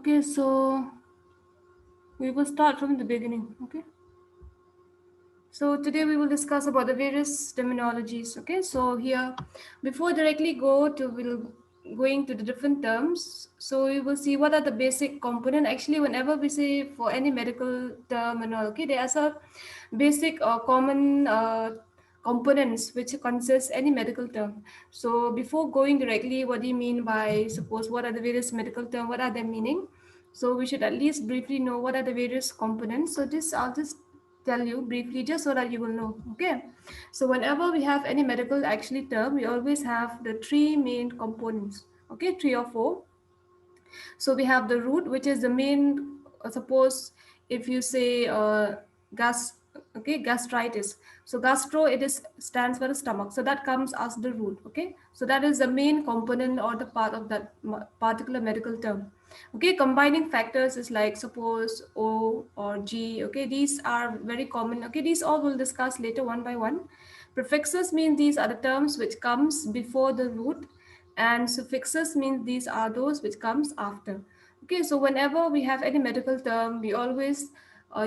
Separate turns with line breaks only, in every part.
Okay, so we will start from the beginning. Okay, so today we will discuss about the various terminologies. Okay, so here, before directly we'll going to the different terms. So we will see what are the basic component. Actually, whenever we say for any medical term and all, okay, there are some basic or common components which consist any medical term. So before going directly, what do you mean by, suppose, what are the various medical term? What are their meaning? So we should at least briefly know what are the various components. So this I'll just tell you briefly just so that you will know. Okay, so whenever we have any medical actually term, we always have the three main components. Okay, three or four. So we have the root, which is the main. Suppose if you say gas, okay, gastritis. So gastro, it is stands for the stomach. So that comes as the root. Okay, so that is the main component or the part of that particular medical term. Okay, combining factors is like suppose O or G. Okay, these are very common. Okay, these all we'll discuss later one by one. Prefixes mean these are the terms which comes before the root, and suffixes means these are those which comes after. Okay, so whenever we have any medical term, we always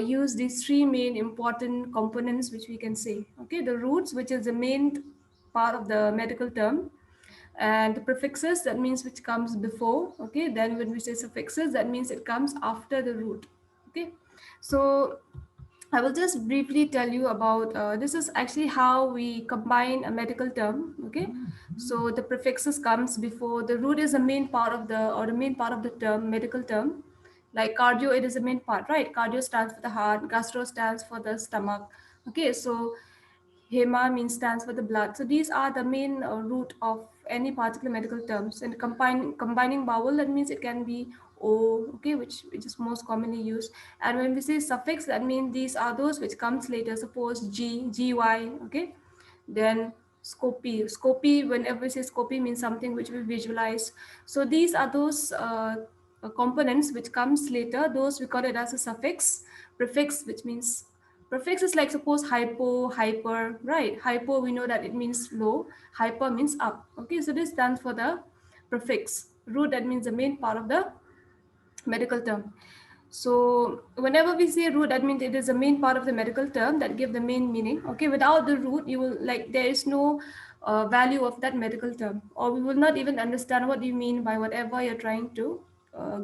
use these three main important components which we can say. Okay, the roots, which is the main part of the medical term, and the prefixes, that means which comes before. Okay, then when we say suffixes, that means it comes after the root. Okay, so I will just briefly tell you about this is actually how we combine a medical term. Okay, so the prefixes comes before the root is the main part of the main part of the term, medical term. Like cardio, it is the main part, right? Cardio stands for the heart, gastro stands for the stomach. Okay, so Hema means stands for the blood. So these are the main root of any particular medical terms. And combining vowel, that means it can be O, okay, which is most commonly used. And when we say suffix, that means these are those which comes later. Suppose GY, okay. Then scopy, whenever we say scopy means something which we visualize. So these are those components which comes later. Those we call it as a suffix. Prefix, which means prefix is like suppose hypo, hyper, right? Hypo, we know that it means low. Hyper means up. Okay, so this stands for the prefix. Root, that means the main part of the medical term. So whenever we say root, that means it is the main part of the medical term that give the main meaning. Okay, without the root, you will like there is no value of that medical term, or we will not even understand what you mean by whatever you're trying to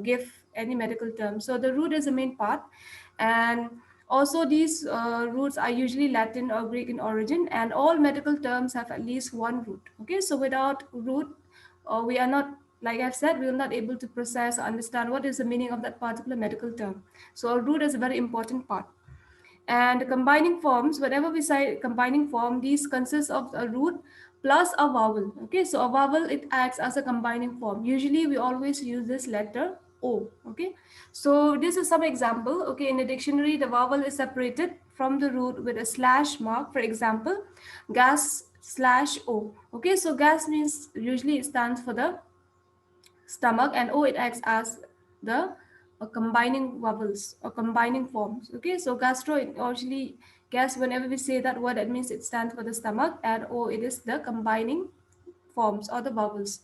give any medical term. So the root is the main part, and also these roots are usually Latin or Greek in origin, and all medical terms have at least one root. Okay, so without root, we are not, like I've said, we will not able to process or understand what is the meaning of that particular medical term. So a root is a very important part. And combining forms, whenever we say combining form, these consist of a root plus a vowel. Okay, so a vowel, it acts as a combining form. Usually we always use this letter O. Okay, so this is some example. Okay, in the dictionary, the vowel is separated from the root with a slash mark. For example, gas slash O. Okay, so gas means usually it stands for the stomach, and O, it acts as the combining vowels or combining forms. Okay, so gastro, it actually gas, whenever we say that word, that means it stands for the stomach, and O, it is the combining forms or the vowels.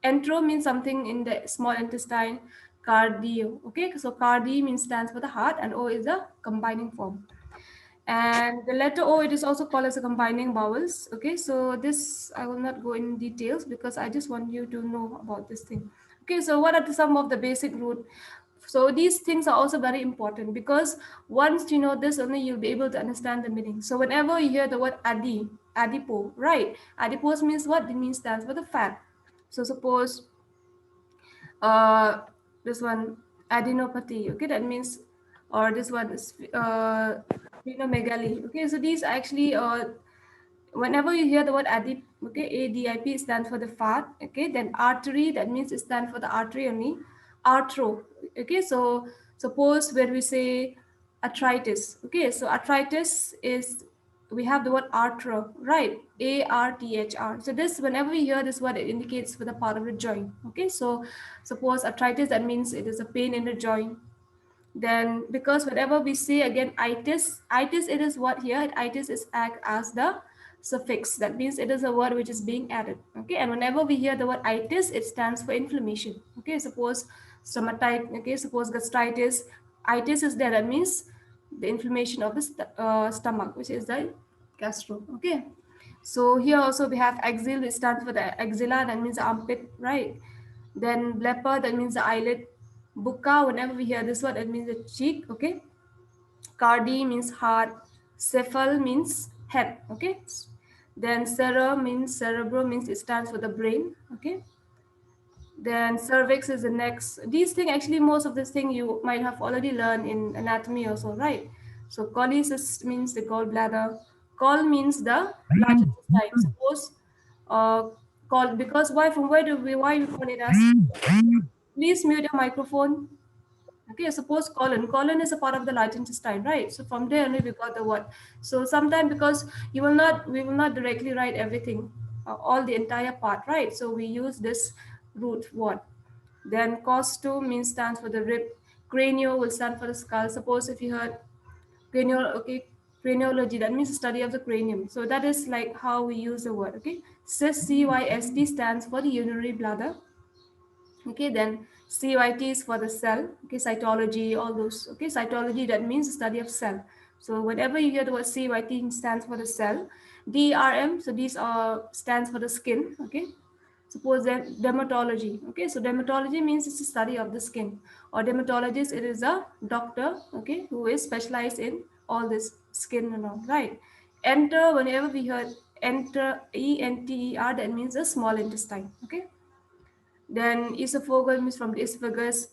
Entro means something in the small intestine. Cardio, okay, so cardi means stands for the heart, and O is the combining form. And the letter O, it is also called as a combining vowels. Okay, so this I will not go in details because I just want you to know about this thing. Okay, so what are some of the basic root? So these things are also very important because once you know this, only you'll be able to understand the meaning. So whenever you hear the word adipo, right? Adipose means what? It means stands for the fat. So suppose uh, this one adenopathy, okay, that means, or this one is sphenomegaly. Okay, so these actually whenever you hear the word adip, okay, ADIP stands for the fat. Okay, then artery, that means it stands for the artery only. Arthro, okay, so suppose where we say arthritis, okay, so arthritis is, we have the word arthro, right? ARTHR. So this, whenever we hear this word, it indicates for the part of the joint. Okay, so suppose arthritis, that means it is a pain in the joint. Then because whenever we say again itis, it is what here? Itis is act as the suffix. That means it is a word which is being added. Okay, and whenever we hear the word itis, it stands for inflammation. Okay, suppose stomatitis. Okay, suppose gastritis, itis is there, that means the inflammation of the stomach, which is the gastro. Okay, so here also we have axil, it stands for the axilla, that means the armpit, right? Then blephar, that means the eyelid. Bucca, whenever we hear this word, that means the cheek. Okay, cardi means heart. Cephal means head. Okay, then cerebro means it stands for the brain. Okay, then cervix is the next. These things, actually most of this thing you might have already learned in anatomy also, right? So cholecyst means the gallbladder. Col means the large intestine. Suppose uh call, because why, from why we call it as, please mute your microphone. Okay, suppose colon is a part of the large intestine, right? So from there only we got the word. So sometimes, because we will not directly write everything, all the entire part, right? So we use this root word. Then costo means stands for the rib. Cranio will stand for the skull. Suppose if you heard okay, craniology, that means the study of the cranium. So that is like how we use the word. Okay, cyst stands for the urinary bladder. Okay, then cyt is for the cell. Okay, cytology, all those. Okay, cytology, that means the study of cell. So whenever you hear the word cyt, stands for the cell. DRM, so these are stands for the skin. Okay, suppose then dermatology. Okay, so dermatology means it's the study of the skin, or dermatologist, it is a doctor, okay, who is specialized in all this skin and all, right? Enter, whenever we heard enter, enter, that means the small intestine. Okay, then esophageal means from the esophagus.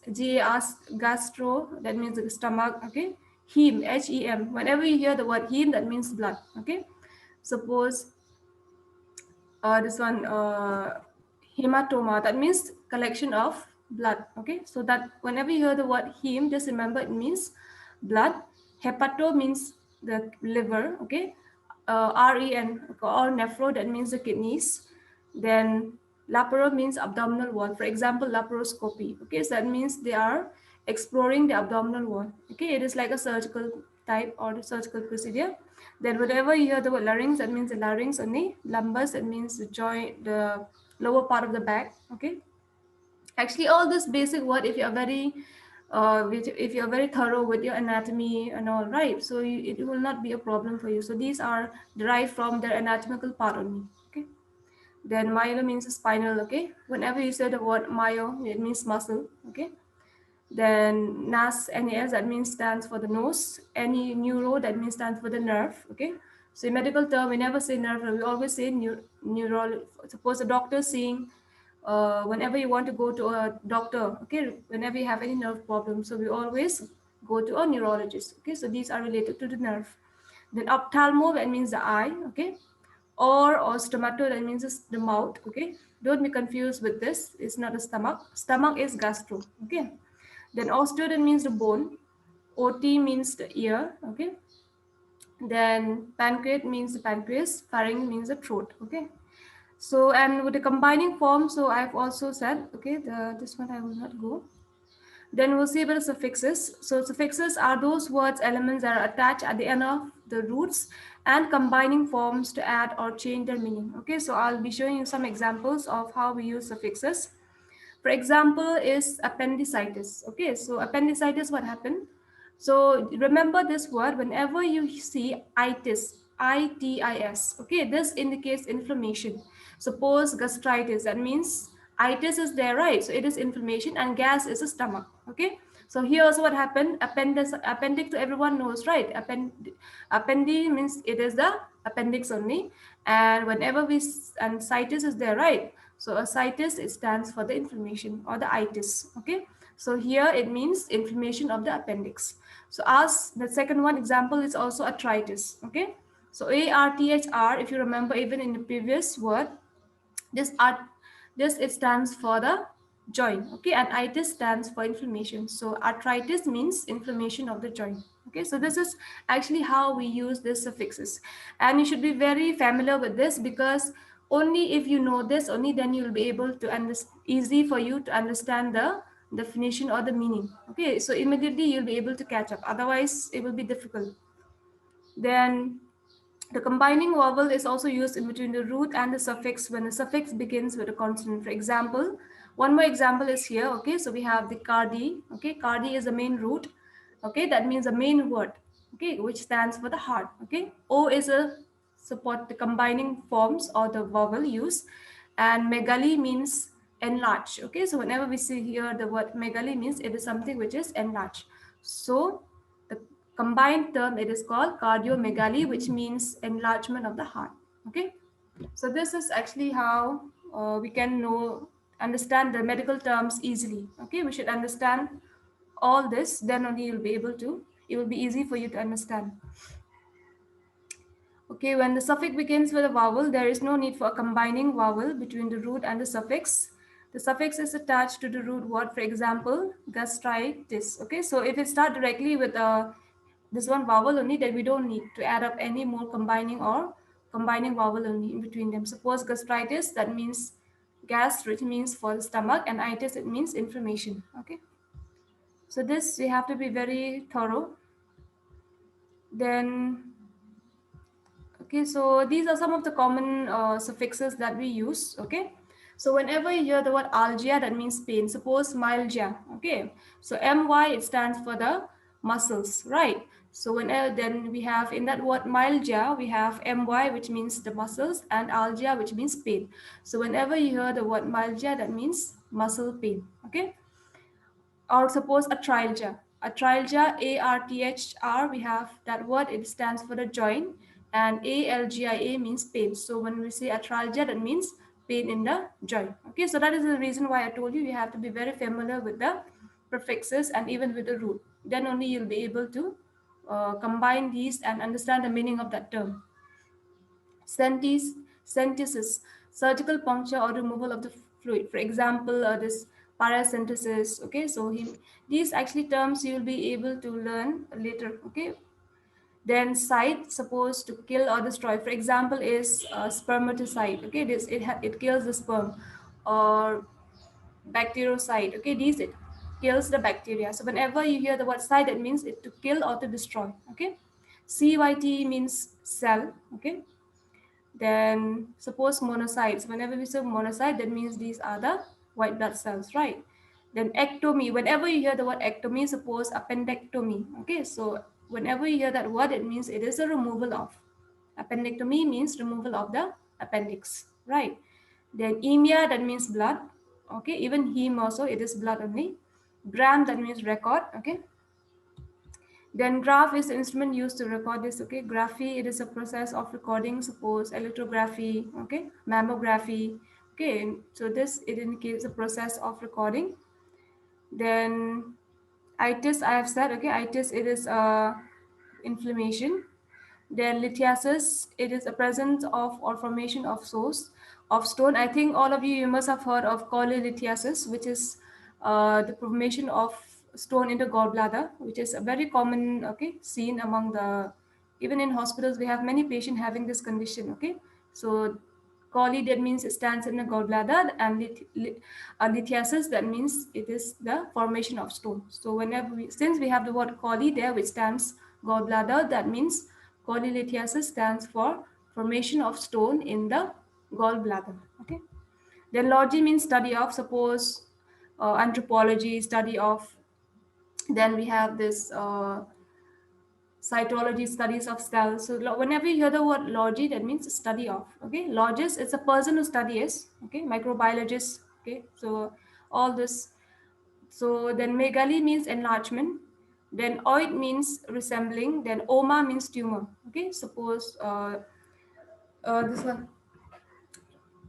Gastro, that means the stomach. Okay, hem, hem, whenever you hear the word hem, that means blood. Okay, suppose this one, hematoma, that means collection of blood. Okay, so that whenever you hear the word hem, just remember it means blood. Hepato means the liver. Okay, ren, or nephro, that means the kidneys. Then laparo means abdominal wall, for example laparoscopy. Okay, so that means they are exploring the abdominal wall. Okay, it is like a surgical type or the surgical procedure. Then whenever you hear the word larynx, that means the larynx only. Lumbus, that means the joint, the lower part of the back. Okay, actually all this basic word, if you are very if you are very thorough with your anatomy and all, right, so it will not be a problem for you. So these are derived from their anatomical part only. Okay, then myelo means spinal. Okay, whenever you say the word myo, it means muscle. Okay, then NAS, that means stands for the nose. Any neuro, that means stands for the nerve. Okay, so in medical term, we never say nerve, we always say neural. Suppose a doctor seeing, whenever you want to go to a doctor, okay, whenever you have any nerve problem, so we always go to a neurologist. Okay, so these are related to the nerve. Then ophthalmo, that means the eye. Okay, or stomato, that means the mouth. Okay, don't be confused with this, it's not a stomach. Stomach is gastro. Okay, then osteo, that means the bone. Ot means the ear. Okay, then pancreas means the pancreas. Pharynx means the throat. Okay, so and with the combining form, so I've also said, okay, this one I will not go. Then we'll see about the suffixes. So suffixes are those words, elements that are attached at the end of the roots and combining forms to add or change their meaning. Okay, so I'll be showing you some examples of how we use suffixes. For example, is appendicitis. Okay, so appendicitis, what happened? So remember this word, whenever you see itis, itis, okay, this indicates inflammation. Suppose gastritis, that means itis is there, right? So it is inflammation, and gas is a stomach. Okay, so here also what happened, appendix to everyone knows, right? Appendi means it is the appendix only, and whenever and citis is there, right? So ascites, it stands for the inflammation or the itis. Okay, so here it means inflammation of the appendix. So as the second one example is also arthritis. Okay, so ARTHR, if you remember even in the previous word, this art, this it stands for the joint. Okay, and itis stands for inflammation. So arthritis means inflammation of the joint. Okay, so this is actually how we use these suffixes, and you should be very familiar with this, because only if you know this, only then you will be able to understand, easy for you to understand the definition or the meaning. Okay, so immediately you'll be able to catch up, otherwise it will be difficult. Then the combining vowel is also used in between the root and the suffix when the suffix begins with a consonant. For example, One more example is here. Okay, so we have the cardi. Okay, cardi is the main root. Okay, that means the main word. Okay, which stands for the heart. Okay, O is a support the combining forms or the vowel use, and megali means enlarge. Okay, so whenever we see here the word megali means it is something which is enlarged. So the combined term it is called cardiomegaly, which means enlargement of the heart. Okay, so this is actually how we can know understand the medical terms easily. Okay, we should understand all this, then only you'll be able to, it will be easy for you to understand. Okay, when the suffix begins with a vowel, there is no need for a combining vowel between the root and the suffix. The suffix is attached to the root word, for example, gastritis. Okay, so if it starts directly with this one vowel only, then we don't need to add up any more combining or combining vowel only in between them. Suppose gastritis, that means gas, which means for the stomach, and itis, it means inflammation. Okay, so this we have to be very thorough. Then okay, so these are some of the common suffixes that we use. Okay, so whenever you hear the word algia, that means pain. Suppose myalgia. Okay, so my it stands for the muscles, right? So whenever then we have in that word myalgia, we have my, which means the muscles, and algia, which means pain. So whenever you hear the word myalgia, that means muscle pain. Okay, or suppose a trialgia. A trialgia, ARTHR, we have that word, it stands for the joint, and ALGIA means pain. So when we say a trialgia, that means pain in the joint. Okay, so that is the reason why I told you you have to be very familiar with the prefixes and even with the root. Then only you'll be able to combine these and understand the meaning of that term. Centis, centesis, surgical puncture or removal of the fluid. For example, this paracentesis. Okay, so these actually terms you will be able to learn later. Okay, then site supposed to kill or destroy. For example, is spermaticide. Okay, it kills the sperm, or bactericide. Okay, these it kills the bacteria. So whenever you hear the word site, it means it to kill or to destroy. Okay, CYT means cell. Okay, then suppose monocytes. Whenever we say monocyte, that means these are the white blood cells, right? Then ectomy. Whenever you hear the word ectomy, suppose appendectomy. Okay, so whenever you hear that word, it means it is a removal of. Appendectomy means removal of the appendix, right? Then emia, that means blood. Okay, even heme also, it is blood only. Gram, that means record. Okay, then graph is the instrument used to record this. Okay, graphy, it is a process of recording, suppose electrography, okay, mammography. Okay, so this it indicates the process of recording. Then itis, I have said. Okay, itis, it is inflammation. Then lithiasis, it is a presence of or formation of source of stone. I think all of you must have heard of cholelithiasis, which is the formation of stone in the gallbladder, which is a very common, okay, seen among the, even in hospitals we have many patients having this condition. Okay, so coli, that means it stands in the gallbladder, and lithiasis, that means it is the formation of stone. So whenever since we have the word coli there, which stands gallbladder, that means cholelithiasis stands for formation of stone in the gallbladder. Okay. Then logy means study of, suppose anthropology, study of. Then we have this cytology, studies of cells. So whenever you hear the word logy, that means study of. Okay, logist, it's a person who studies. Okay, microbiologist. Okay, so all this. So then megali means enlargement. Then oid means resembling. Then oma means tumor. Okay, suppose this one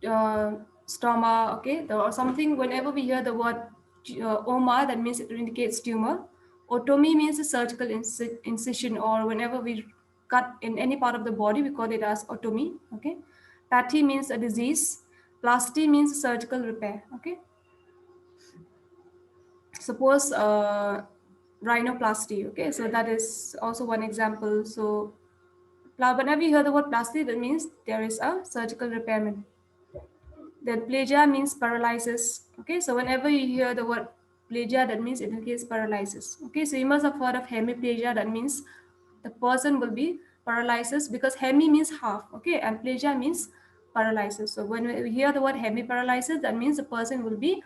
uh, stoma. Okay, or something. Whenever we hear the word oma, that means it indicates tumor. Otomy means a surgical incision, or whenever we cut in any part of the body, we call it as otomy. Okay, pathy means a disease. Plasty means surgical repair. Okay, suppose rhinoplasty. Okay, so that is also one example. So whenever you hear the word plasty, that means there is a surgical repairment. Then plagia means paralysis. Okay, so whenever you hear the word plagia, that means it indicates paralysis. Okay, so you must have heard of hemiplegia, that means the person will be paralysis, because hemi means half. Okay, and plagia means paralysis. So when we hear the word hemiparalysis, that means the person will be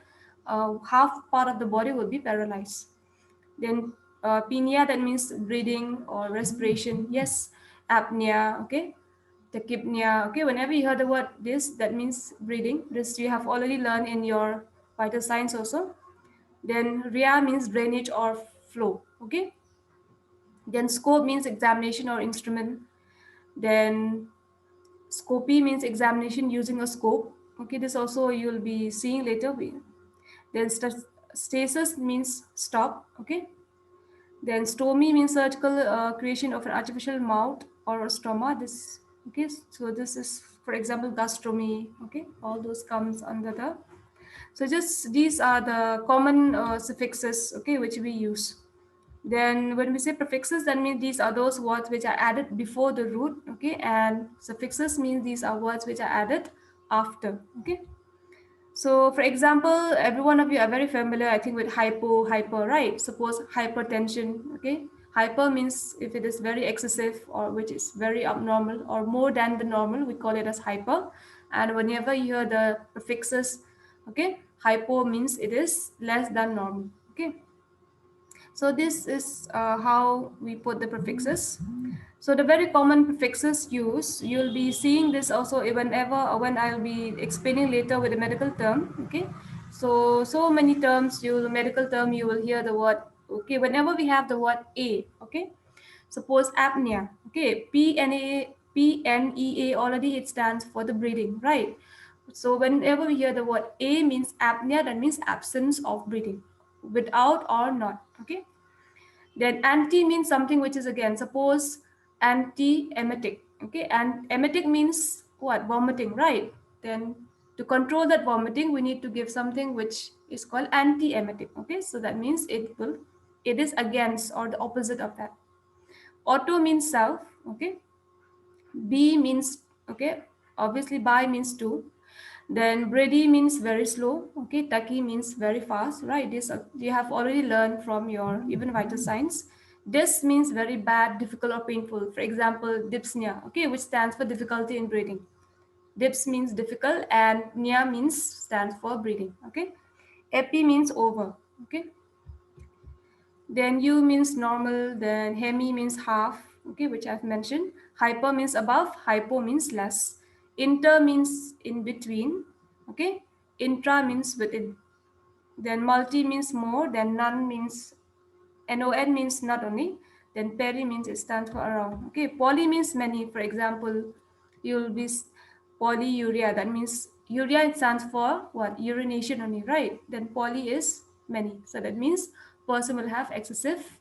half part of the body will be paralyzed. Then apnea, that means breathing or respiration. Yes, apnea. Okay, tachypnea. Okay, whenever you hear the word this, that means breathing. This you have already learned in your vital signs also. Then RIA means drainage or flow. Okay. Then scope means examination or instrument. Then scopy means examination using a scope. Okay, this also you'll be seeing later. Then stasis means stop. Okay. Then stomy means surgical creation of an artificial mouth or a stoma. This okay. So this is, for example, gastromy. Okay, all those comes under the. So just these are the common suffixes. Okay, which we use. Then when we say prefixes, that means these are those words which are added before the root. Okay, and suffixes means these are words which are added after. Okay. So, for example, every one of you are very familiar, I think, with hyper, right? Suppose hypertension, okay? Hyper means if it is very excessive or which is very abnormal or more than the normal, we call it as hyper. And whenever you hear the prefixes, okay, hypo means it is less than normal, okay? So this is how we put the prefixes. So the very common prefixes used, you'll be seeing this also whenever when I'll be explaining later with a medical term. Okay, so many terms, you medical term you will hear the word. Okay, whenever we have the word a. Okay, suppose apnea. Okay, PNEA already it stands for the breathing, right? So whenever we hear the word a means apnea, that means absence of breathing, without or not. Okay, then anti means something which is again, suppose anti-emetic. Okay, and emetic means what? Vomiting, right? Then to control that vomiting, we need to give something which is called anti-emetic. Okay, so that means it is against or the opposite of that. Auto means self. Okay, B means okay, obviously by means two. Then Brady means very slow. Okay, Taki means very fast, right? This you have already learned from your even vital signs. This means very bad, difficult, or painful. For example, dyspnea, okay, which stands for difficulty in breathing. Dips means difficult, and nia means stands for breathing. Okay, epi means over. Okay, then U means normal, then hemi means half, okay, which I've mentioned. Hyper means above, hypo means less. Inter means in between, okay. Intra means within. Then multi means more, then none means non means not only, then peri means it stands for around. Okay, poly means many. For example, you'll be polyuria. That means urea it stands for what? Urination only, right? Then poly is many. So that means person will have excessive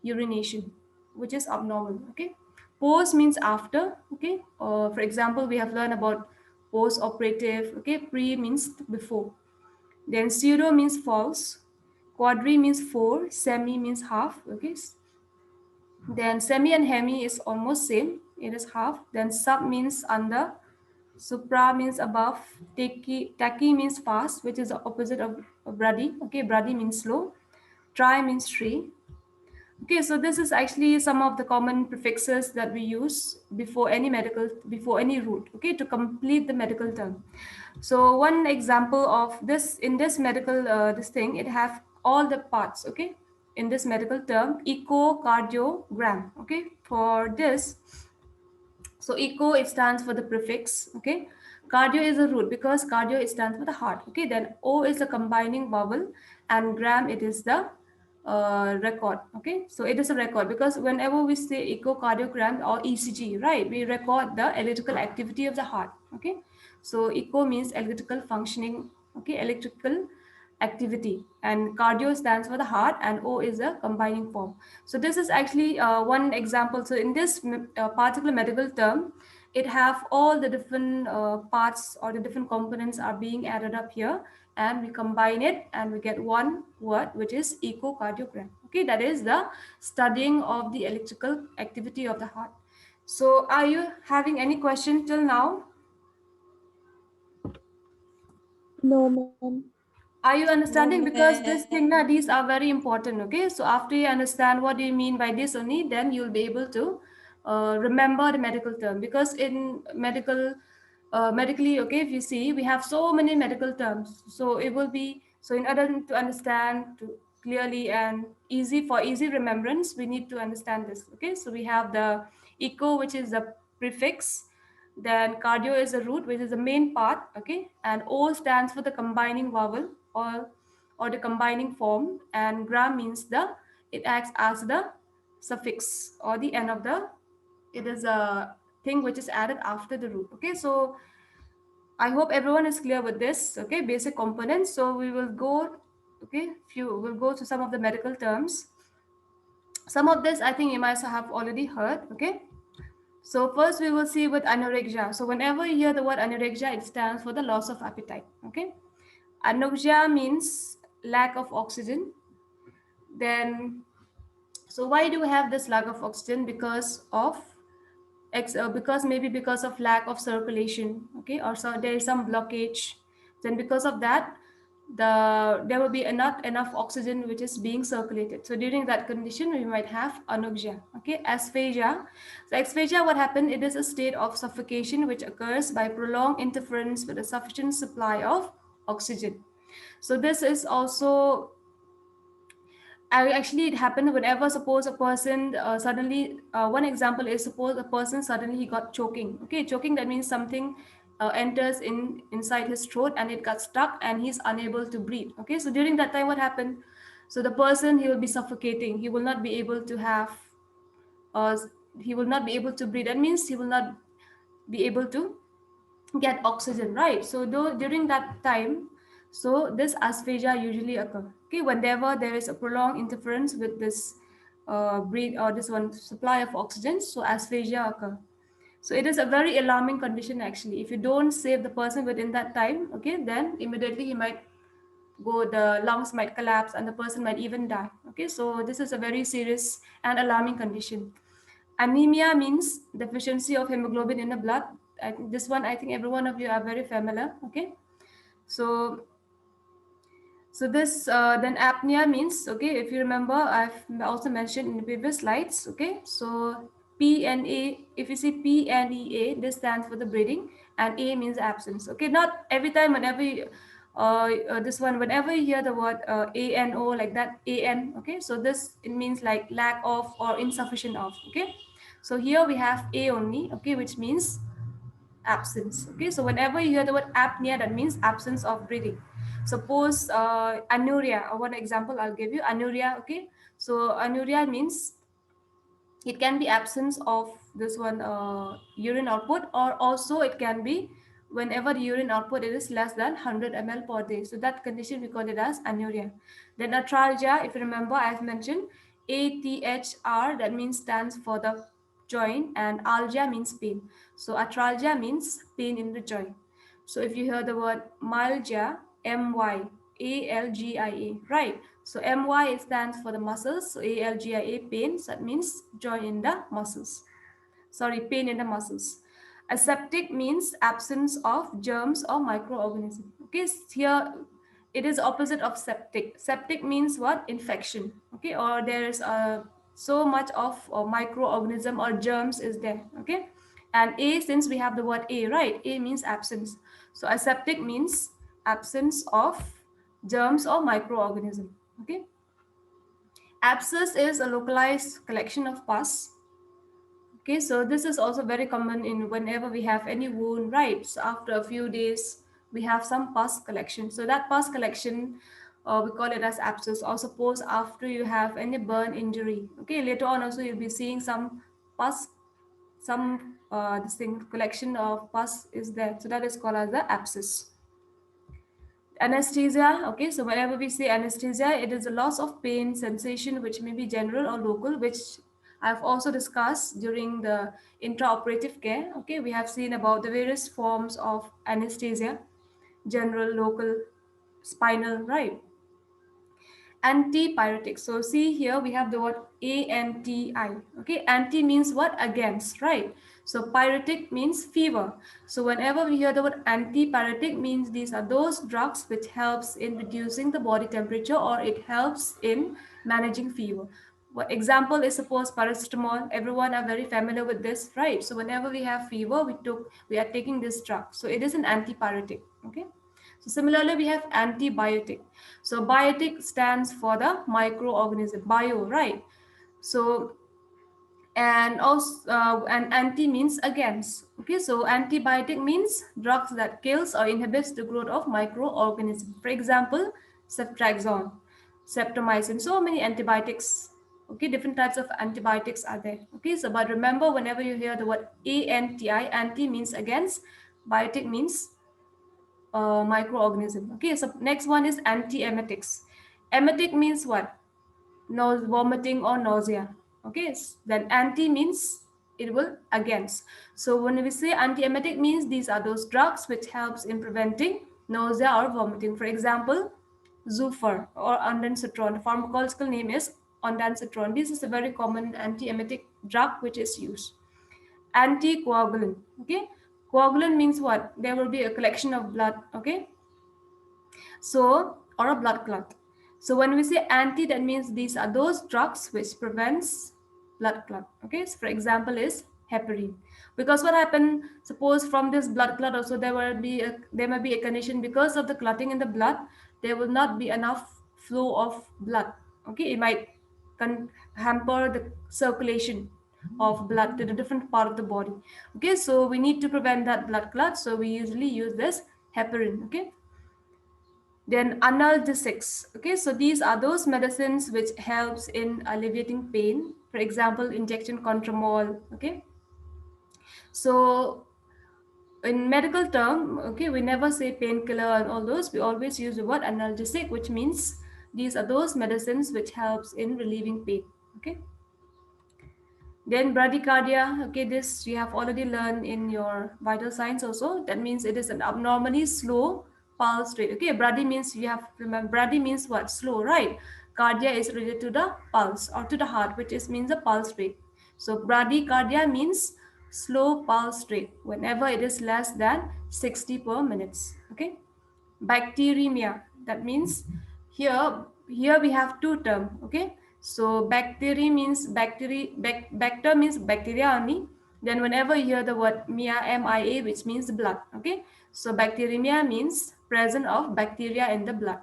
urination, which is abnormal. Okay, post means after. Okay, for example, we have learned about post operative. Okay, pre means before. Then pseudo means false. Quadri means four. Semi means half. Okay. Then semi and hemi is almost same. It is half. Then sub means under. Supra means above. Taki means fast, which is the opposite of brady. Okay, brady means slow. Tri means three. Okay, so this is actually some of the common prefixes that we use before any root. Okay, to complete the medical term. So one example of this in this medical this thing, it have all the parts. Okay, in this medical term, echocardiogram. Okay, for this, so echo it stands for the prefix. Okay, cardio is a root because cardio it stands for the heart. Okay, then O is the combining vowel, and gram it is the record. Okay, so it is a record because whenever we say echocardiogram or ECG, right, we record the electrical activity of the heart. Okay, so echo means electrical functioning. Okay, electrical activity, and cardio stands for the heart, and O is a combining form. So this is actually one example. So in this particular medical term, it have all the different parts or the different components are being added up here, and we combine it and we get one word, which is echocardiogram. Okay, that is the studying of the electrical activity of the heart. So are you having any question till now?
No, ma'am.
Are you understanding? Because this thing, now these are very important. Okay, so after you understand what do you mean by this only, then you'll be able to remember the medical term. Because in medically, okay, if you see, we have so many medical terms, so it will be So in order to understand to clearly and easy for easy remembrance, we need to understand this. Okay, so we have the eco, which is the prefix, then cardio is the root, which is the main part. Okay, and O stands for the combining vowel, or the combining form, and gram means the, it acts as the suffix or the end of the, it is a thing which is added after the root. Okay, so I hope everyone is clear with this. Okay, basic components. So we will go, okay, few we'll go to some of the medical terms. Some of this I think you might have already heard. Okay, so first we will see with anorexia. So whenever you hear the word anorexia, it stands for the loss of appetite. Okay, anorexia means lack of oxygen. Then, so why do we have this lack of oxygen? Because of because maybe because of lack of circulation. Okay, or so there is some blockage. Then because of that, there will be not enough oxygen which is being circulated. So during that condition we might have anoxia. Okay, asphasia. So asphasia, what happened, it is a state of suffocation which occurs by prolonged interference with a sufficient supply of oxygen. So this is also, actually it happened whenever, suppose a person suddenly, one example is, suppose a person suddenly he got choking. Okay, choking, that means something enters in inside his throat and it got stuck and he's unable to breathe. Okay, so during that time what happened, so the person, he will be suffocating, he will not be able to have, uh, he will not be able to breathe, that means he will not be able to get oxygen, right? So though during that time, so this asphasia usually occur. Okay, whenever there is a prolonged interference with this breathe or this one supply of oxygen, so asphasia occur. So it is a very alarming condition actually. If you don't save the person within that time, okay, then immediately he might go, the lungs might collapse and the person might even die. Okay, so this is a very serious and alarming condition. Anemia means deficiency of hemoglobin in the blood. This one I think every one of you are very familiar. Okay, so this then apnea means, okay, if you remember, I've also mentioned in the previous slides. Okay, so P and A, if you see P and E A, this stands for the breathing, and A means absence. Okay, not every time, whenever you, this one, whenever you hear the word A N O like that, A N. Okay, so this, it means like lack of or insufficient of. Okay, so here we have A only. Okay, which means absence. Okay, so whenever you hear the word apnea, that means absence of breathing. Suppose anuria, or one example I'll give you, anuria. Okay, so anuria means it can be absence of this one urine output, or also it can be whenever the urine output is less than 100 ml per day. So that condition we call it as anuria. Then arthralgia, if you remember, I've mentioned ATHR, that means stands for the joint, and algia means pain. So arthralgia means pain in the joint. So if you hear the word myalgia, MYALGIA, right? So MY stands for the muscles. So ALGIA, pain. So that means joint in the muscles. Sorry, pain in the muscles. Aseptic means absence of germs or microorganisms. Okay, here it is opposite of septic. Septic means what? Infection. Okay, or there is so much of microorganism or germs is there. Okay, and A, since we have the word A, right? A means absence. So aseptic means absence of germs or microorganism. Okay, abscess is a localized collection of pus. Okay, so this is also very common in whenever we have any wound, right? So after a few days, we have some pus collection. So that pus collection, we call it as abscess. Or suppose after you have any burn injury, okay, later on also you'll be seeing some pus, some this thing collection of pus is there. So that is called as the abscess. Anesthesia, okay, so whenever we say anesthesia, it is a loss of pain sensation which may be general or local, which I've also discussed during the intraoperative care. Okay, we have seen about the various forms of anesthesia: general, local, spinal, right? Antipyretic. So see here we have the word ANTI. Okay, anti means what? Against, right? So pyretic means fever. So whenever we hear the word antipyretic, means these are those drugs which helps in reducing the body temperature, or it helps in managing fever. What example is, suppose paracetamol. Everyone are very familiar with this, right? So whenever we have fever, we are taking this drug. So it is an antipyretic. Okay. So similarly, we have antibiotic. So biotic stands for the microorganism, bio, right? So and also and anti means against. Okay, so antibiotic means drugs that kills or inhibits the growth of microorganisms. For example, ceftriaxone, streptomycin, so many antibiotics. Okay, different types of antibiotics are there. Okay, so but remember, whenever you hear the word anti means against, biotic means microorganism. Okay, so next one is antiemetics. Emetic means what? No, vomiting or nausea. Okay, then anti means it will against. So when we say antiemetic means these are those drugs which helps in preventing nausea or vomiting. For example, Zufar or ondansetron. The pharmacological name is ondansetron. This is a very common antiemetic drug which is used. Anticoagulant. Okay, coagulant means what? There will be a collection of blood. Okay, so, or a blood clot. So when we say anti, that means these are those drugs which prevents blood clot. Okay, so for example is heparin. Because what happened? Suppose from this blood clot also there may be a condition because of the clotting in the blood, there will not be enough flow of blood. Okay, it might hamper the circulation of blood to the different part of the body. Okay, so we need to prevent that blood clot. So we usually use this heparin. Okay, then analgesics. Okay, so these are those medicines which helps in alleviating pain. For example, injection contramol. Okay, so in medical term, okay, we never say painkiller and all those. We always use the word analgesic, which means these are those medicines which helps in relieving pain. Okay. Then bradycardia, okay, this you have already learned in your vital signs also. That means it is an abnormally slow pulse rate. Okay, brady means you have to remember, brady means what? Slow, right? Cardia is related to the pulse or to the heart, which is means the pulse rate. So bradycardia means slow pulse rate whenever it is less than 60 per minutes. Okay. Bacteremia, that means here here we have two term. Okay, so bacteria means bacter means bacteria only. Then whenever you hear the word mia, which means blood. Okay, so bacteremia means presence of bacteria in the blood.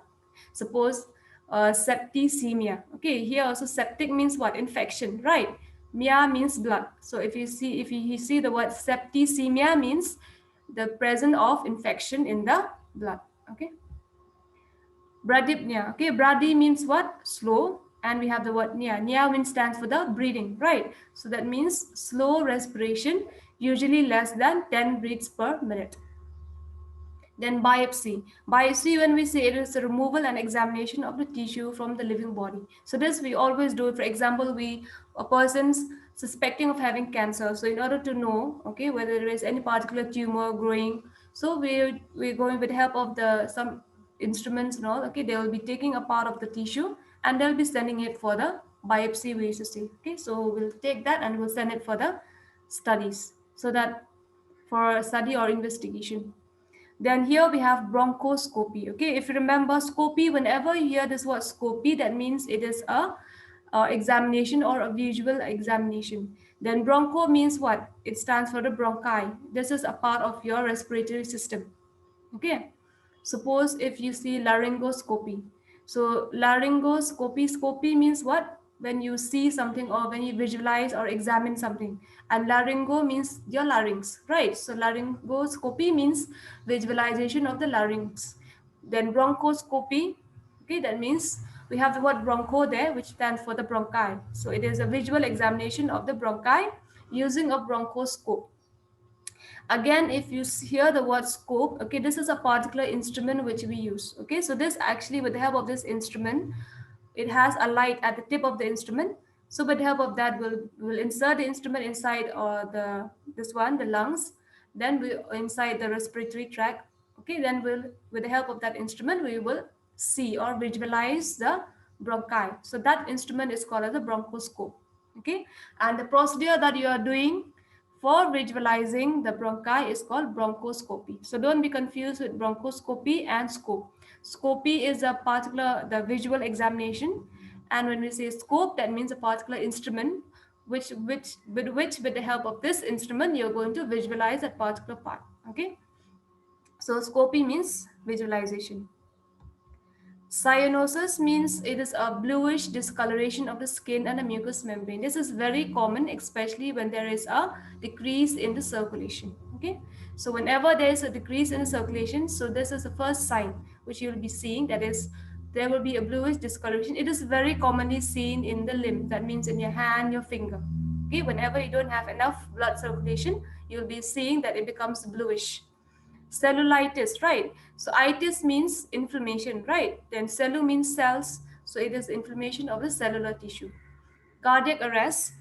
Suppose septicemia. Okay, here also septic means what? Infection, right? Mia means blood. So if you see the word septicemia means the presence of infection in the blood. Okay, bradypnea. Okay, brady means what? Slow, and we have the word nia. Nia means stands for the breathing, right? So that means slow respiration, usually less than 10 breaths per minute. Then biopsy. Biopsy, when we say it is the removal and examination of the tissue from the living body. So this we always do. For example, a person's suspecting of having cancer. So in order to know, okay, whether there is any particular tumor growing, so we're going with the help of the some instruments and all. Okay, they will be taking a part of the tissue and they'll be sending it for the biopsy we used to see. Okay, so we'll take that and we'll send it for the studies so that for study or investigation. Then here we have bronchoscopy. Okay, if you remember scopy, whenever you hear this word scopy, that means it is a examination or a visual examination. Then broncho means what? It stands for the bronchi. This is a part of your respiratory system. Okay, suppose if you see laryngoscopy. So laryngoscopy, scopy means what? When you see something or when you visualize or examine something. And laryngo means your larynx, right? So laryngoscopy means visualization of the larynx. Then bronchoscopy, okay, that means we have the word broncho there, which stands for the bronchi. So it is a visual examination of the bronchi using a bronchoscope. Again, if you hear the word scope, okay, this is a particular instrument which we use. Okay, so this actually, with the help of this instrument, it has a light at the tip of the instrument. So with the help of that, we'll insert the instrument inside the lungs, then we inside the respiratory tract. Okay, then we'll, with the help of that instrument, we will see or visualize the bronchi. So that instrument is called as a bronchoscope. Okay, and the procedure that you are doing for visualizing the bronchi is called bronchoscopy. So don't be confused with bronchoscopy and scope. Scopy is a particular the visual examination, and when we say scope, that means a particular instrument with the help of this instrument you're going to visualize that particular part. Okay. So scopy means visualization. Cyanosis means it is a bluish discoloration of the skin and the mucous membrane. This is very common, especially when there is a decrease in the circulation. Okay, so whenever there is a decrease in the circulation, so this is the first sign which you will be seeing. That is, there will be a bluish discoloration. It is very commonly seen in the limb. That means in your hand, your finger. Okay, whenever you don't have enough blood circulation, you will be seeing that it becomes bluish. Cellulitis, right? So itis means inflammation, right? Then cellu means cells, so it is inflammation of the cellular tissue. Cardiac arrest,